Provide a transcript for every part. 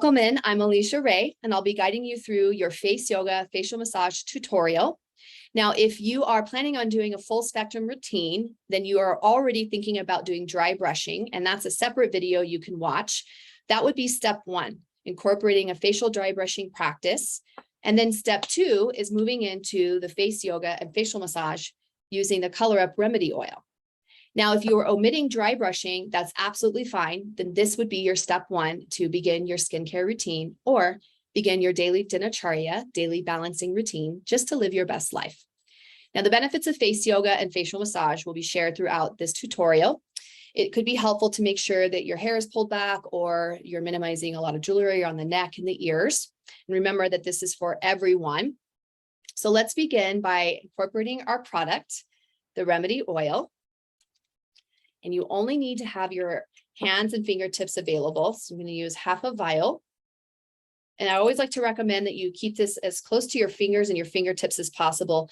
Welcome in, I'm Alicia Ray, and I'll be guiding you through your face yoga facial massage tutorial. Now, if you are planning on doing a full spectrum routine, then you are already thinking about doing dry brushing, and that's a separate video you can watch. That would be step one, incorporating a facial dry brushing practice. And then step two is moving into the face yoga and facial massage using the Color Up Remedy Oil. Now, if you are omitting dry brushing, that's absolutely fine. Then this would be your step one to begin your skincare routine or begin your daily dinacharya, daily balancing routine, just to live your best life. Now, the benefits of face yoga and facial massage will be shared throughout this tutorial. It could be helpful to make sure that your hair is pulled back or you're minimizing a lot of jewelry on the neck and the ears. And remember that this is for everyone. So let's begin by incorporating our product, the Remedy Oil. And you only need to have your hands and fingertips available. So I'm going to use half a vial. And I always like to recommend that you keep this as close to your fingers and your fingertips as possible.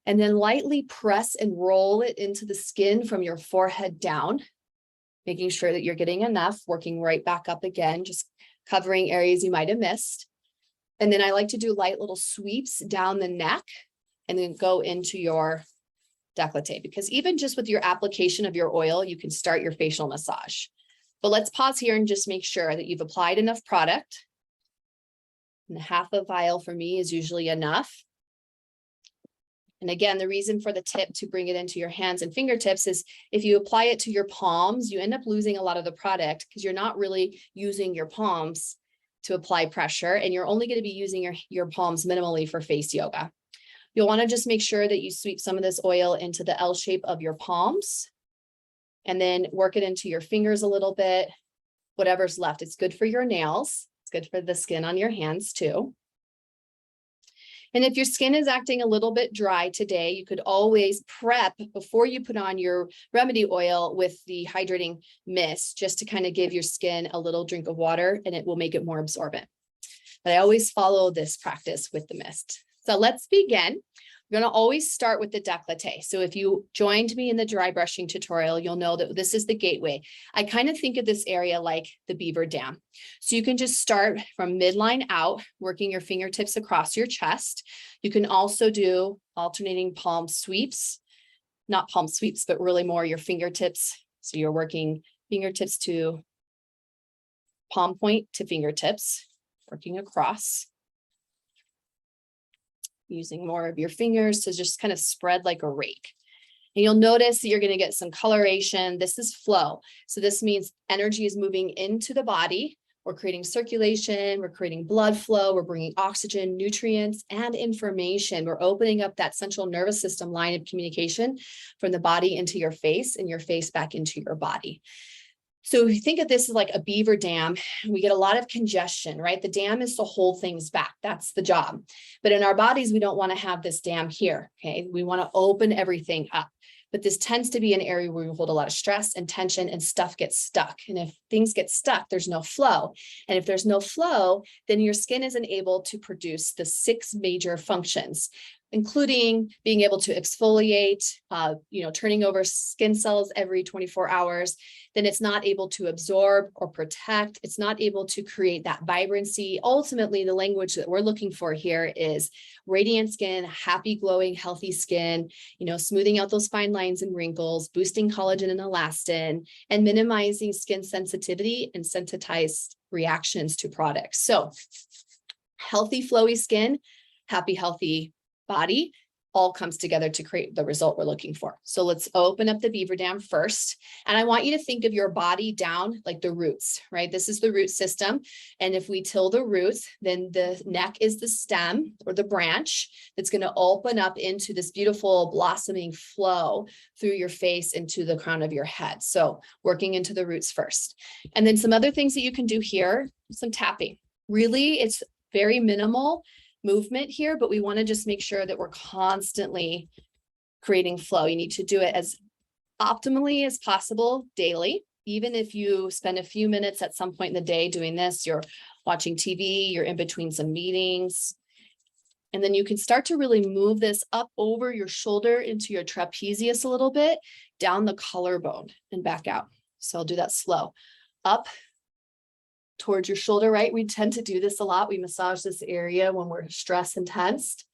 And then lightly press and roll it into the skin from your forehead down, making sure that you're getting enough, working right back up again, just covering areas you might have missed. And then I like to do light little sweeps down the neck and then go into your décolleté, because even just with your application of your oil, you can start your facial massage. But let's pause here and just make sure that you've applied enough product. And half a vial for me is usually enough. And again, the reason for the tip to bring it into your hands and fingertips is if you apply it to your palms, you end up losing a lot of the product because you're not really using your palms to apply pressure, and you're only going to be using your palms minimally for face yoga. You'll want to just make sure that you sweep some of this oil into the L shape of your palms and then work it into your fingers a little bit, whatever's left. It's good for your nails. It's good for the skin on your hands too. And if your skin is acting a little bit dry today, you could always prep before you put on your Remedy Oil with the hydrating mist, just to kind of give your skin a little drink of water, and it will make it more absorbent. But I always follow this practice with the mist. So let's begin. We're going to always start with the décolleté. So if you joined me in the dry brushing tutorial, you'll know that this is the gateway. I kind of think of this area like the beaver dam. So you can just start from midline out, working your fingertips across your chest. You can also do alternating palm sweeps, not palm sweeps, but really more your fingertips. So you're working fingertips to palm point to fingertips, working across, using more of your fingers to just kind of spread like a rake. And you'll notice that you're going to get some coloration. This is flow. So this means energy is moving into the body. We're creating circulation. We're creating blood flow. We're bringing oxygen, nutrients, and information. We're opening up that central nervous system line of communication from the body into your face and your face back into your body. So if you think of this as like a beaver dam, we get a lot of congestion, right? The dam is to hold things back. That's the job. But in our bodies, we don't want to have this dam here, okay? We want to open everything up. But this tends to be an area where we hold a lot of stress and tension and stuff gets stuck. And if things get stuck, there's no flow. And if there's no flow, then your skin isn't able to produce the 6 major functions, including being able to exfoliate, turning over skin cells every 24 hours, then it's not able to absorb or protect. It's not able to create that vibrancy. Ultimately, the language that we're looking for here is radiant skin, happy, glowing, healthy skin, smoothing out those fine lines and wrinkles, boosting collagen and elastin, and minimizing skin sensitivity and sensitized reactions to products. So healthy, flowy skin, happy, healthy body, all comes together to create the result we're looking for. So let's open up the beaver dam first. And I want you to think of your body down like the roots, right? This is the root system. And if we till the roots, then the neck is the stem or the branch that's going to open up into this beautiful blossoming flow through your face into the crown of your head. So working into the roots first. And then some other things that you can do here, some tapping. Really, it's very minimal movement here, but we want to just make sure that we're constantly creating flow. You need to do it as optimally as possible daily. Even if you spend a few minutes at some point in the day doing this, you're watching TV, you're in between some meetings, and then you can start to really move this up over your shoulder into your trapezius a little bit, down the collarbone and back out. So I'll do that slow. Up towards your shoulder, right? We tend to do this a lot. We massage this area when we're stressed and tensed,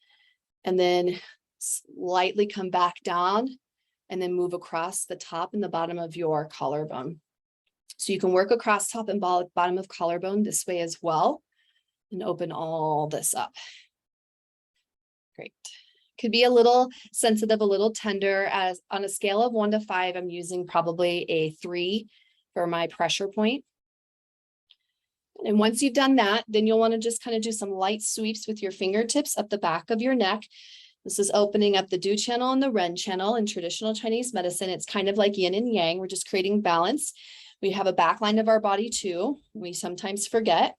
and then slightly come back down and then move across the top and the bottom of your collarbone. So you can work across top and bottom of collarbone this way as well, and open all this up. Great. Could be a little sensitive, a little tender. As on a scale of 1 to 5, I'm using probably a 3 for my pressure point. And once you've done that, then you'll want to just kind of do some light sweeps with your fingertips up the back of your neck. This is opening up the Du channel and the Ren channel. In traditional Chinese medicine, it's kind of like yin and yang. We're just creating balance. We have a back line of our body too. We sometimes forget.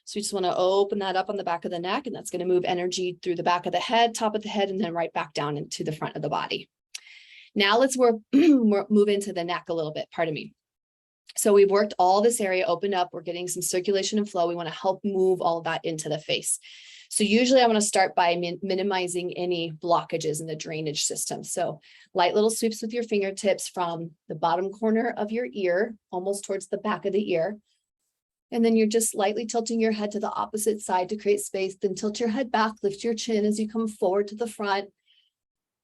So we just want to open that up on the back of the neck, and that's going to move energy through the back of the head, top of the head, and then right back down into the front of the body. Now let's move into the neck a little bit, pardon me. So we've worked all this area opened up. We're getting some circulation and flow. We want to help move all of that into the face. So usually I want to start by minimizing any blockages in the drainage system. So light little sweeps with your fingertips from the bottom corner of your ear, almost towards the back of the ear. And then you're just lightly tilting your head to the opposite side to create space. Then tilt your head back, lift your chin as you come forward to the front.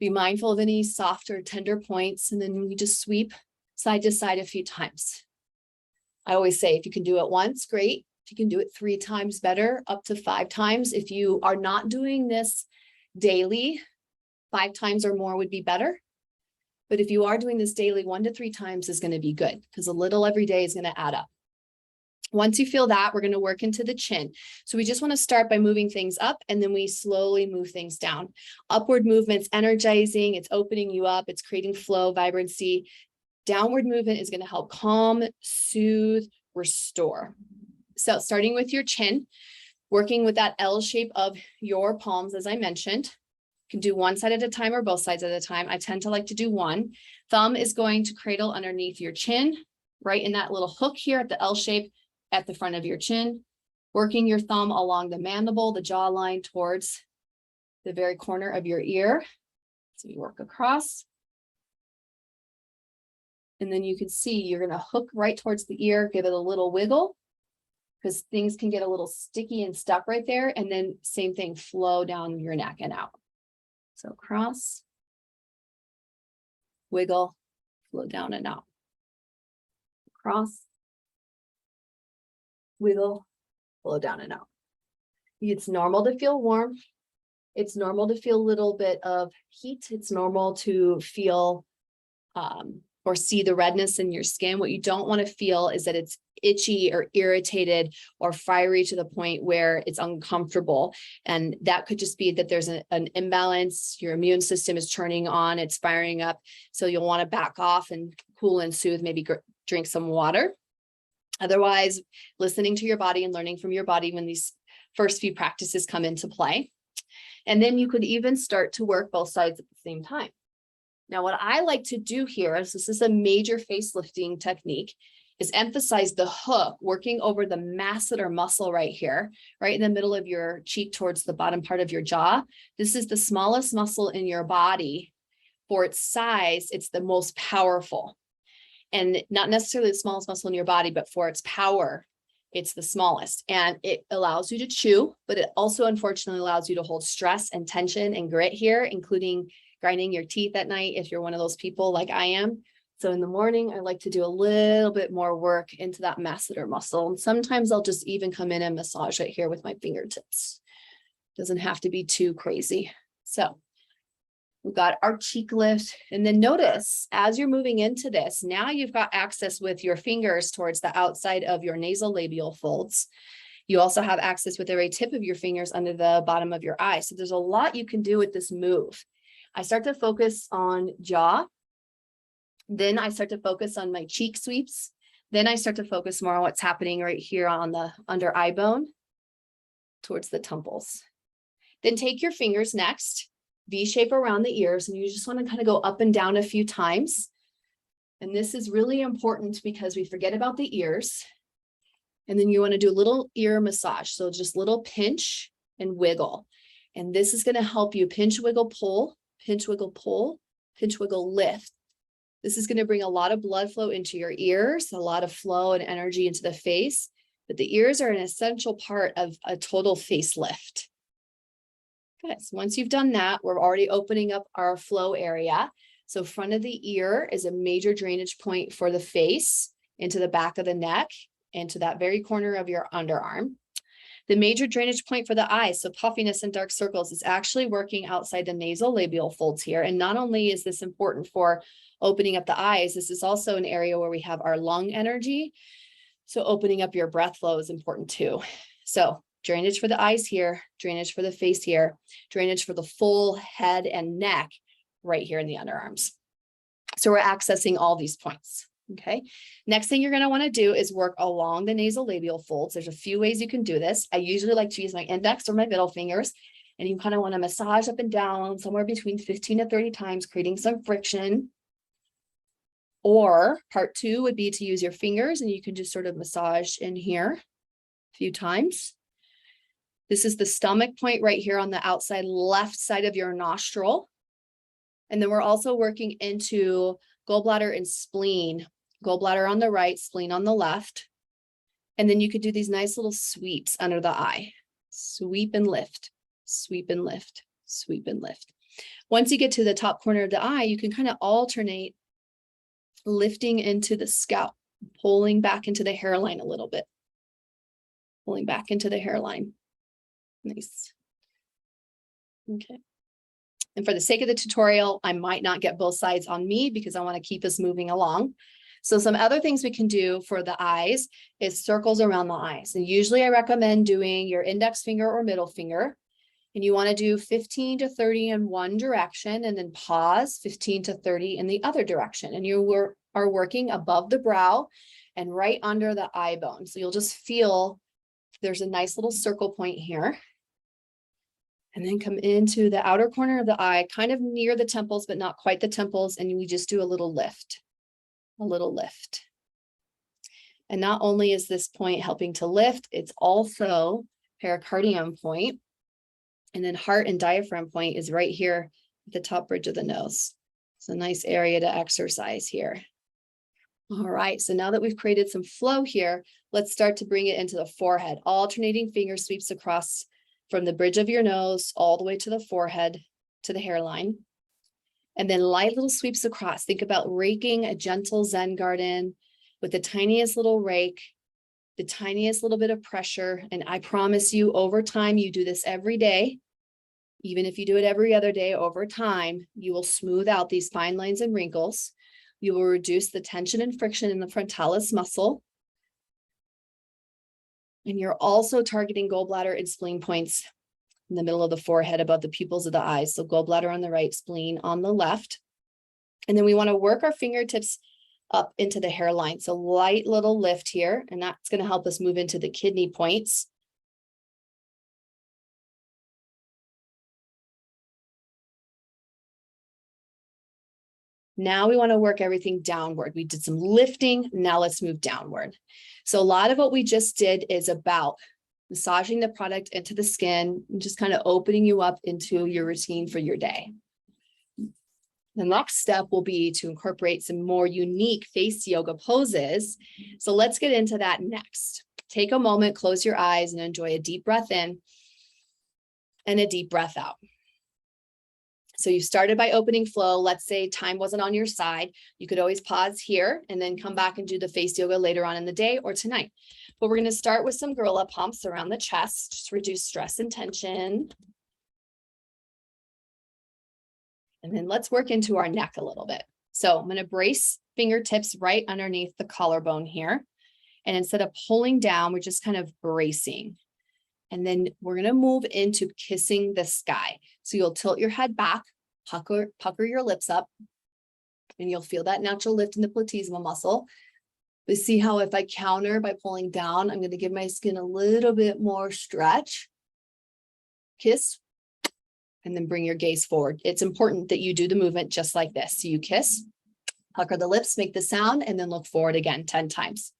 Be mindful of any soft or tender points. And then you just sweep side to side a few times. I always say, if you can do it once, great. If you can do it 3 times, better, up to 5 times. If you are not doing this daily, 5 times or more would be better. But if you are doing this daily, 1 to 3 times is going to be good, because a little every day is going to add up. Once you feel that, we're going to work into the chin. So we just want to start by moving things up, and then we slowly move things down. Upward movement's energizing, it's opening you up, it's creating flow, vibrancy. Downward movement is going to help calm, soothe, restore. So starting with your chin, working with that L shape of your palms, as I mentioned. You can do one side at a time or both sides at a time. I tend to like to do one. Thumb is going to cradle underneath your chin, right in that little hook here at the L shape at the front of your chin. Working your thumb along the mandible, the jawline, towards the very corner of your ear. So you work across. And then you can see you're going to hook right towards the ear, give it a little wiggle, because things can get a little sticky and stuck right there. And then same thing, flow down your neck and out. So cross, wiggle, flow down and out. Cross, wiggle, flow down and out. It's normal to feel warm. It's normal to feel a little bit of heat. It's normal to feel or see the redness in your skin. What you don't want to feel is that it's itchy or irritated or fiery to the point where it's uncomfortable. And that could just be that there's an imbalance. Your immune system is turning on, it's firing up. So you'll want to back off and cool and soothe, maybe drink some water. Otherwise, listening to your body and learning from your body when these first few practices come into play. And then you could even start to work both sides at the same time. Now, what I like to do here is, this is a major facelifting technique, is emphasize the hook working over the masseter muscle right here, right in the middle of your cheek towards the bottom part of your jaw. This is the smallest muscle in your body. For its size, it's the most powerful. And not necessarily the smallest muscle in your body, but for its power, it's the smallest. And it allows you to chew, but it also unfortunately allows you to hold stress and tension and grit here, including grinding your teeth at night if you're one of those people like I am. So in the morning, I like to do a little bit more work into that masseter muscle. And sometimes I'll just even come in and massage it here with my fingertips. Doesn't have to be too crazy. So we've got our cheek lift. And then notice, as you're moving into this, now you've got access with your fingers towards the outside of your nasolabial folds. You also have access with the very tip of your fingers under the bottom of your eye. So there's a lot you can do with this move. I start to focus on jaw. Then I start to focus on my cheek sweeps. Then I start to focus more on what's happening right here on the under eye bone towards the temples. Then take your fingers next, V shape around the ears, and you just want to kind of go up and down a few times. And this is really important because we forget about the ears. And then you want to do a little ear massage. So just little pinch and wiggle. And this is going to help you pinch, wiggle, pull, pinch, wiggle, pull, pinch, wiggle, lift. This is going to bring a lot of blood flow into your ears, a lot of flow and energy into the face. but the ears are an essential part of a total facelift. Good. So once you've done that, we're already opening up our flow area. So front of the ear is a major drainage point for the face, into the back of the neck, into that very corner of your underarm. The major drainage point for the eyes, so puffiness and dark circles, is actually working outside the nasal labial folds here. And not only is this important for opening up the eyes, this is also an area where we have our lung energy. So opening up your breath flow is important too. So drainage for the eyes here, drainage for the face here, drainage for the full head and neck right here in the underarms. So we're accessing all these points. Okay. Next thing you're going to want to do is work along the nasal labial folds. There's a few ways you can do this. I usually like to use my index or my middle fingers, and you kind of want to massage up and down somewhere between 15 to 30 times, creating some friction. Or part two would be to use your fingers, and you can just sort of massage in here a few times. This is the stomach point right here on the outside left side of your nostril. And then we're also working into gallbladder and spleen. Gallbladder on the right, spleen on the left. And then you could do these nice little sweeps under the eye. Sweep and lift, sweep and lift, sweep and lift. Once you get to the top corner of the eye, you can kind of alternate lifting into the scalp, pulling back into the hairline a little bit. Pulling back into the hairline. Nice. Okay. And for the sake of the tutorial, I might not get both sides on me because I want to keep us moving along. So some other things we can do for the eyes is circles around the eyes. And usually I recommend doing your index finger or middle finger. And you want to do 15 to 30 in one direction and then pause 15 to 30 in the other direction. And you are working above the brow and right under the eye bone. So you'll just feel there's a nice little circle point here. And then come into the outer corner of the eye, kind of near the temples, but not quite the temples. And we just do a little lift, a little lift. And not only is this point helping to lift, it's also pericardium point. And then heart and diaphragm point is right here at the top bridge of the nose. It's a nice area to exercise here. All right, so now that we've created some flow here, let's start to bring it into the forehead. Alternating finger sweeps across from the bridge of your nose all the way to the forehead, to the hairline. And then light little sweeps across. Think about raking a gentle Zen garden with the tiniest little rake, the tiniest little bit of pressure. And I promise you, over time, you do this every day. Even if you do it every other day, over time, you will smooth out these fine lines and wrinkles. You will reduce the tension and friction in the frontalis muscle. And you're also targeting gallbladder and spleen points in the middle of the forehead above the pupils of the eyes. So gallbladder on the right, spleen on the left. And then we want to work our fingertips up into the hairline. So light little lift here, and that's going to help us move into the kidney points. Now we want to work everything downward. We did some lifting. Now let's move downward. So a lot of what we just did is about massaging the product into the skin and just kind of opening you up into your routine for your day. The next step will be to incorporate some more unique face yoga poses. So let's get into that next. Take a moment, close your eyes, and enjoy a deep breath in and a deep breath out. So you started by opening flow. Let's say time wasn't on your side. You could always pause here and then come back and do the face yoga later on in the day or tonight. But we're going to start with some gorilla pumps around the chest, just reduce stress and tension. And then let's work into our neck a little bit. So I'm going to brace fingertips right underneath the collarbone here. And instead of pulling down, we're just kind of bracing. And then we're going to move into kissing the sky. So you'll tilt your head back, pucker your lips up, and you'll feel that natural lift in the platysma muscle. But see how if I counter by pulling down, I'm going to give my skin a little bit more stretch. Kiss, and then bring your gaze forward. It's important that you do the movement just like this. So you kiss, pucker the lips, make the sound, and then look forward again 10 times.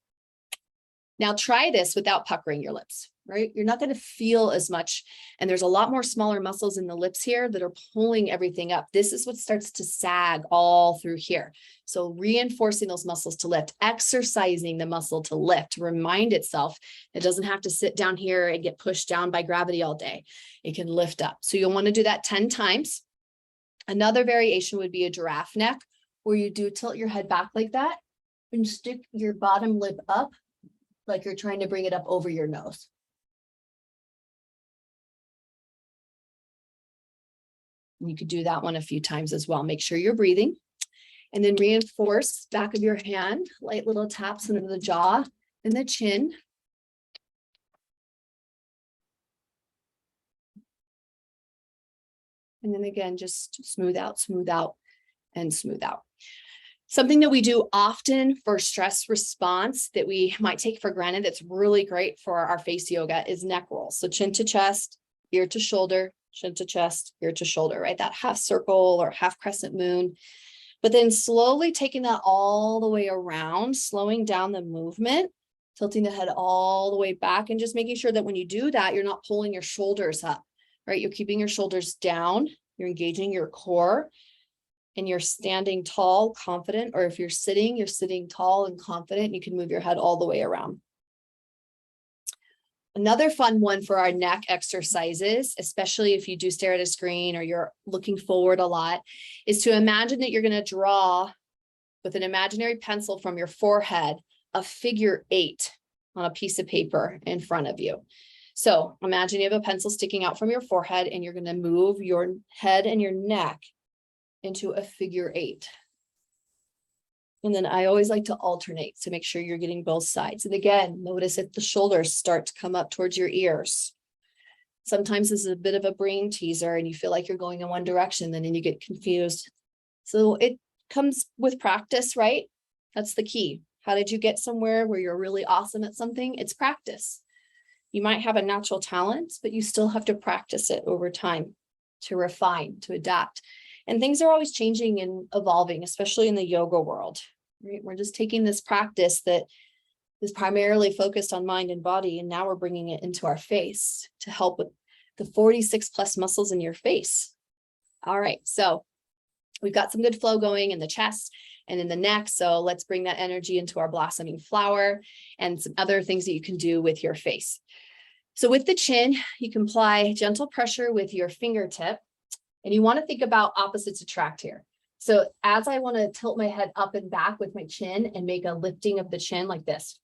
Now try this without puckering your lips. right? You're not going to feel as much. And there's a lot more smaller muscles in the lips here that are pulling everything up. This is what starts to sag all through here. So reinforcing those muscles to lift, exercising the muscle to lift, to remind itself it doesn't have to sit down here and get pushed down by gravity all day. It can lift up. So you'll want to do that 10 times. Another variation would be a giraffe neck, where you do tilt your head back like that and stick your bottom lip up like you're trying to bring it up over your nose. You could do that one a few times as well. Make sure you're breathing. And then reinforce back of your hand, light little taps into the jaw and the chin. And then again, just smooth out, and smooth out. Something that we do often for stress response that we might take for granted that's really great for our face yoga is neck rolls. So chin to chest, ear to shoulder, chin to chest, ear to shoulder, right? That half circle or half crescent moon. But then slowly taking that all the way around, slowing down the movement, tilting the head all the way back, and just making sure that when you do that, you're not pulling your shoulders up, right? You're keeping your shoulders down, you're engaging your core, and you're standing tall, confident, or if you're sitting tall and confident. You can move your head all the way around. Another fun one for our neck exercises, especially if you do stare at a screen or you're looking forward a lot, is to imagine that you're going to draw with an imaginary pencil from your forehead a figure 8 on a piece of paper in front of you. So imagine you have a pencil sticking out from your forehead and you're going to move your head and your neck into a figure 8. And then I always like to alternate to make sure you're getting both sides. And again, notice if the shoulders start to come up towards your ears. Sometimes this is a bit of a brain teaser and you feel like you're going in one direction, then you get confused. So it comes with practice, right? That's the key. How did you get somewhere where you're really awesome at something? It's practice. You might have a natural talent, but you still have to practice it over time to refine, to adapt. And things are always changing and evolving, especially in the yoga world, right? We're just taking this practice that is primarily focused on mind and body, and now we're bringing it into our face to help with the 46 plus muscles in your face. All right, so we've got some good flow going in the chest and in the neck. So let's bring that energy into our blossoming flower and some other things that you can do with your face. So with the chin, you can apply gentle pressure with your fingertip. And you want to think about opposites attract here. So as I want to tilt my head up and back with my chin and make a lifting of the chin like this.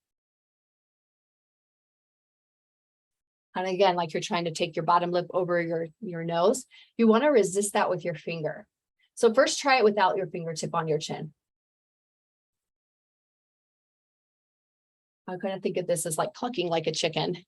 And again, like you're trying to take your bottom lip over your nose, you want to resist that with your finger. So first try it without your fingertip on your chin. I'm going to think of this as like clucking like a chicken.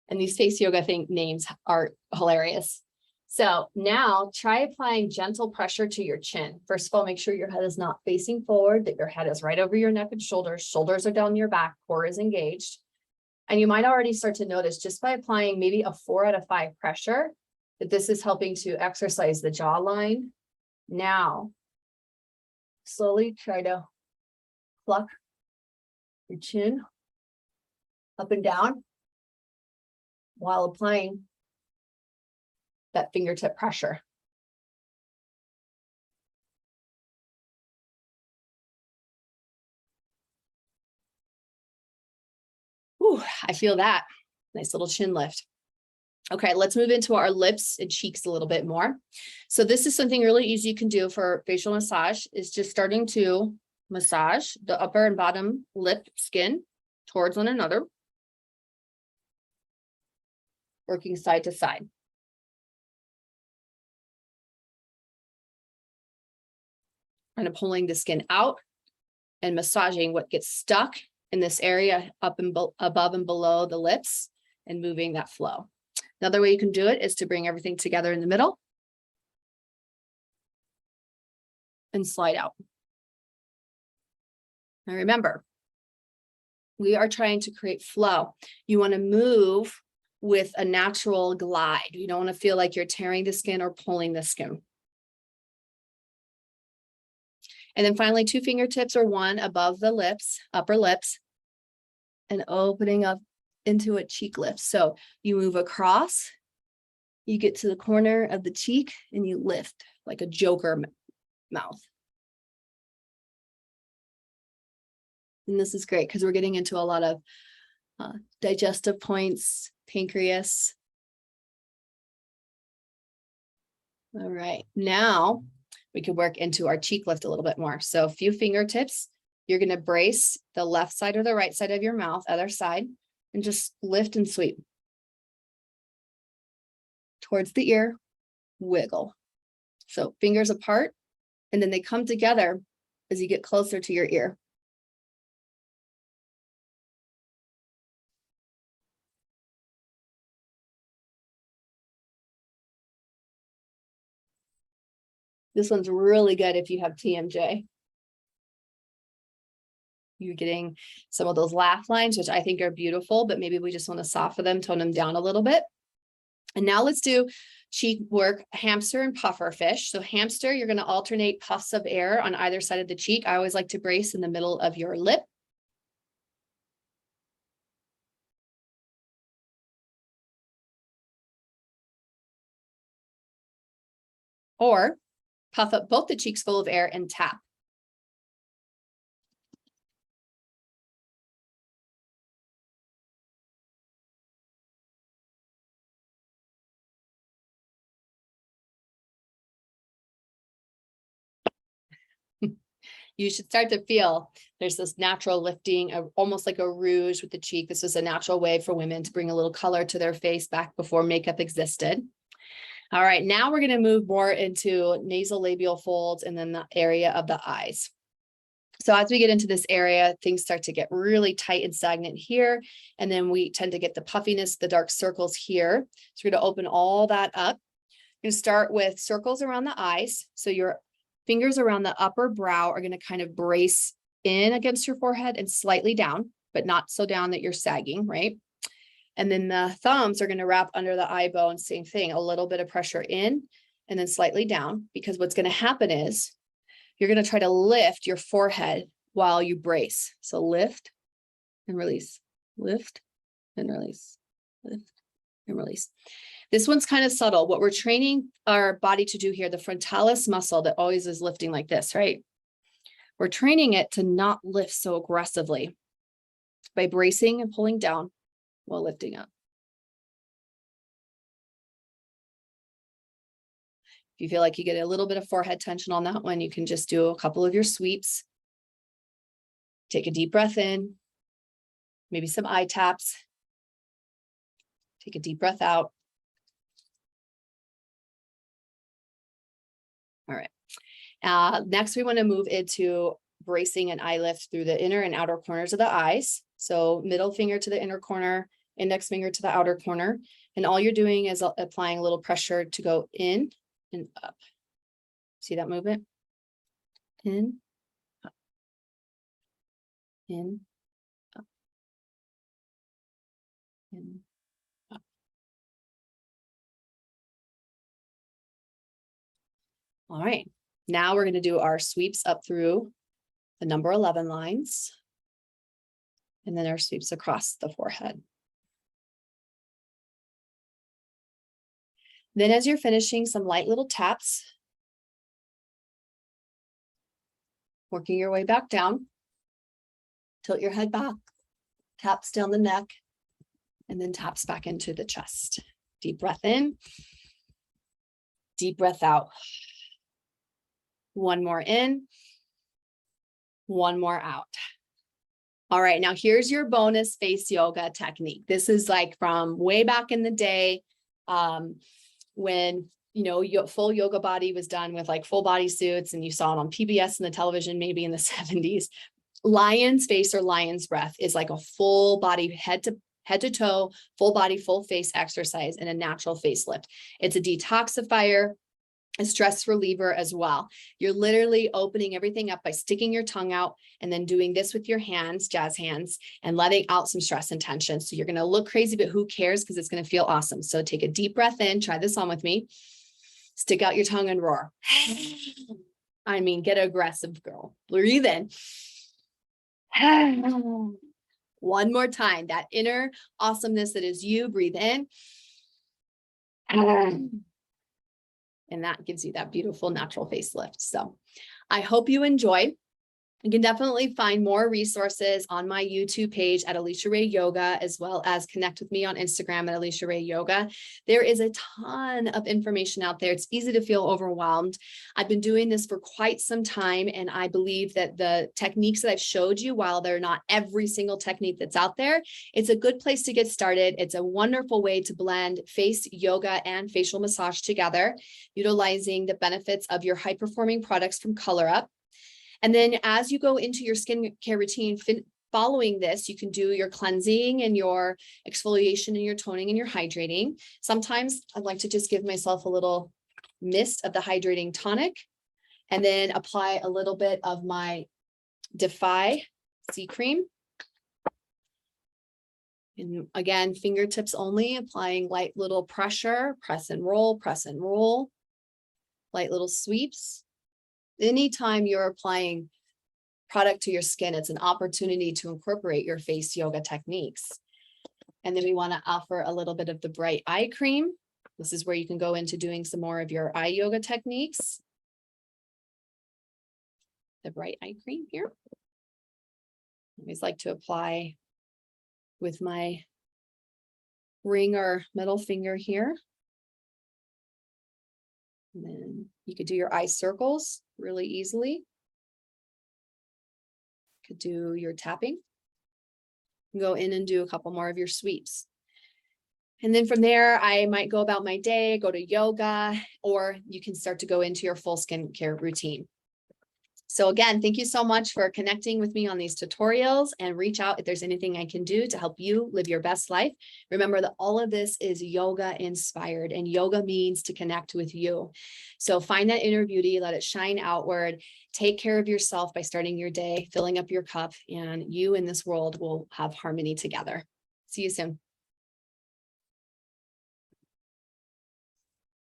And these face yoga names are hilarious. So now try applying gentle pressure to your chin. First of all, make sure your head is not facing forward, that your head is right over your neck and shoulders. Shoulders are down your back, core is engaged. And you might already start to notice just by applying maybe a 4 out of 5 pressure that this is helping to exercise the jawline. Now, slowly try to pluck your chin up and down while applying that fingertip pressure. Ooh, I feel that. Nice little chin lift. Okay, let's move into our lips and cheeks a little bit more. So this is something really easy you can do for facial massage, is just starting to massage the upper and bottom lip skin towards one another, working side to side. Kind of pulling the skin out and massaging what gets stuck in this area up and above and below the lips and moving that flow. Another way you can do it is to bring everything together in the middle and slide out. Now remember, we are trying to create flow. You want to move with a natural glide. You don't want to feel like you're tearing the skin or pulling the skin. And then finally, 2 fingertips or 1 above the lips, upper lips, and opening up into a cheek lift. So you move across, you get to the corner of the cheek and you lift like a Joker mouth. And this is great because we're getting into a lot of digestive points, pancreas. All right, now we can work into our cheek lift a little bit more. So a few fingertips, you're going to brace the left side or the right side of your mouth, other side, and just lift and sweep towards the ear, wiggle. So fingers apart, and then they come together as you get closer to your ear. This one's really good if you have TMJ. You're getting some of those laugh lines, which I think are beautiful, but maybe we just want to soften them, tone them down a little bit. And now let's do cheek work, hamster and puffer fish. So hamster, you're going to alternate puffs of air on either side of the cheek. I always like to brace in the middle of your lip. Or puff up both the cheeks full of air and tap. You should start to feel there's this natural lifting, almost like a rouge with the cheek. This is a natural way for women to bring a little color to their face back before makeup existed. All right, now we're going to move more into nasal labial folds and then the area of the eyes. So as we get into this area, things start to get really tight and stagnant here. And then we tend to get the puffiness, the dark circles here. So we're going to open all that up. We're going to start with circles around the eyes. So your fingers around the upper brow are going to kind of brace in against your forehead and slightly down, but not so down that you're sagging, right? And then the thumbs are going to wrap under the eye bone, same thing, a little bit of pressure in and then slightly down, because what's going to happen is you're going to try to lift your forehead while you brace. So lift and release, lift and release, lift and release. This one's kind of subtle. What we're training our body to do here, the frontalis muscle that always is lifting like this, right? We're training it to not lift so aggressively by bracing and pulling down while lifting up. If you feel like you get a little bit of forehead tension on that one, you can just do a couple of your sweeps. Take a deep breath in, maybe some eye taps. Take a deep breath out. All right. Next, we want to move into bracing an eye lift through the inner and outer corners of the eyes. So middle finger to the inner corner, index finger to the outer corner. And all you're doing is applying a little pressure to go in and up. See that movement? In, up, in, up, in, up. All right, now we're going to do our sweeps up through the number 11 lines, and then our sweeps across the forehead. Then as you're finishing, some light little taps, working your way back down, tilt your head back, taps down the neck, and then taps back into the chest. Deep breath in, deep breath out. One more in, one more out. All right, now here's your bonus face yoga technique. This is like from way back in the day, when, full yoga body was done with like full body suits, and you saw it on PBS and the television, maybe in the 70s. Lion's face or lion's breath is like a full body, head to toe, full body, full face exercise and a natural facelift. It's a detoxifier, a stress reliever as well. You're literally opening everything up by sticking your tongue out and then doing this with your hands, jazz hands, and letting out some stress and tension. So you're going to look crazy, but who cares? Because it's going to feel awesome. So take a deep breath in. Try this on with me. Stick out your tongue and roar. I mean, get aggressive, girl. Breathe in. One more time, that inner awesomeness that is you, breathe in. And that gives you that beautiful natural facelift. So I hope you enjoyed. You can definitely find more resources on my YouTube page at Alicia Ray Yoga, as well as connect with me on Instagram at Alicia Ray Yoga. There is a ton of information out there. It's easy to feel overwhelmed. I've been doing this for quite some time, and I believe that the techniques that I've showed you, while they're not every single technique that's out there, it's a good place to get started. It's a wonderful way to blend face yoga and facial massage together, utilizing the benefits of your high-performing products from Color Up. And then as you go into your skincare routine, following this, you can do your cleansing and your exfoliation and your toning and your hydrating. Sometimes I'd like to just give myself a little mist of the hydrating tonic and then apply a little bit of my Defy C cream. And again, fingertips only, applying light little pressure, press and roll, light little sweeps. Anytime you're applying product to your skin, it's an opportunity to incorporate your face yoga techniques. And then we want to offer a little bit of the bright eye cream. This is where you can go into doing some more of your eye yoga techniques. The bright eye cream here. I always like to apply with my ring or middle finger here. And then you could do your eye circles really easily. Could do your tapping. Go in and do a couple more of your sweeps. And then from there, I might go about my day, go to yoga, or you can start to go into your full skincare routine. So again, thank you so much for connecting with me on these tutorials, and reach out if there's anything I can do to help you live your best life. Remember that all of this is yoga inspired, and yoga means to connect with you. So find that inner beauty, let it shine outward, take care of yourself by starting your day, filling up your cup, and you and this world will have harmony together. See you soon.